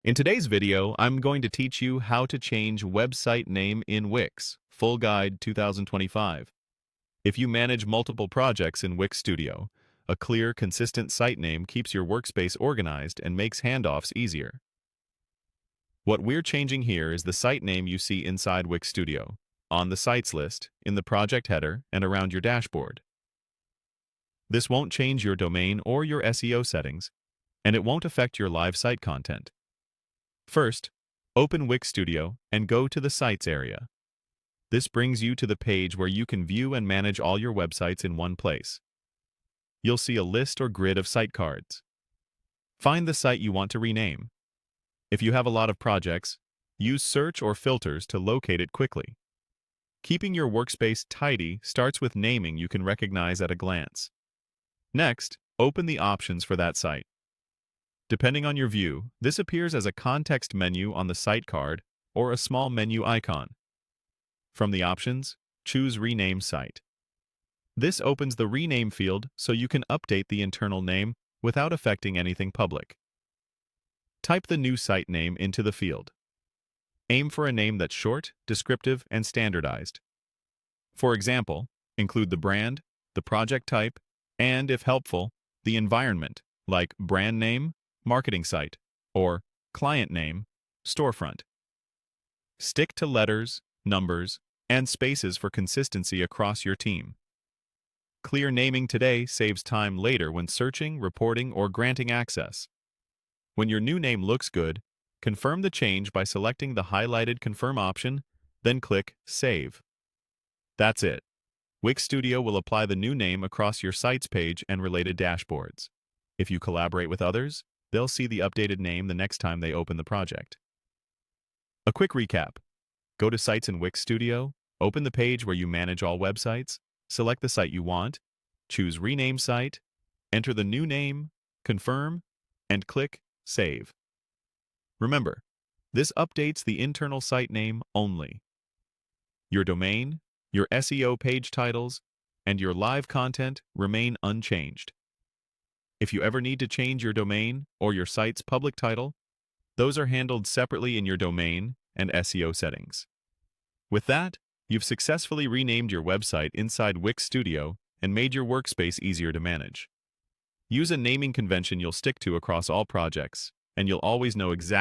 In today's video, I'm going to teach you how to change website name in Wix, Full Guide 2025. If you manage multiple projects in Wix Studio, a clear, consistent site name keeps your workspace organized and makes handoffs easier. What we're changing here is the site name you see inside Wix Studio, on the sites list, in the project header, and around your dashboard. This won't change your domain or your SEO settings, and it won't affect your live site content. First, open Wix Studio and go to the Sites area. This brings you to the page where you can view and manage all your websites in one place. You'll see a list or grid of site cards. Find the site you want to rename. If you have a lot of projects, use search or filters to locate it quickly. Keeping your workspace tidy starts with naming you can recognize at a glance. Next, open the options for that site. Depending on your view, this appears as a context menu on the site card or a small menu icon. From the options, choose Rename Site. This opens the Rename field so you can update the internal name without affecting anything public. Type the new site name into the field. Aim for a name that's short, descriptive, and standardized. For example, include the brand, the project type, and, if helpful, the environment, like brand name, marketing site, or client name, storefront. Stick to letters, numbers, and spaces for consistency across your team. Clear naming today saves time later when searching, reporting, or granting access. When your new name looks good, confirm the change by selecting the highlighted Confirm option, then click Save. That's it. Wix Studio will apply the new name across your sites page and related dashboards. If you collaborate with others, they'll see the updated name the next time they open the project. A quick recap. Go to Sites in Wix Studio, open the page where you manage all websites, select the site you want, choose Rename Site, enter the new name, confirm, and click Save. Remember, this updates the internal site name only. Your domain, your SEO page titles, and your live content remain unchanged. If you ever need to change your domain or your site's public title, those are handled separately in your domain and SEO settings. With that, you've successfully renamed your website inside Wix Studio and made your workspace easier to manage. Use a naming convention you'll stick to across all projects, and you'll always know exactly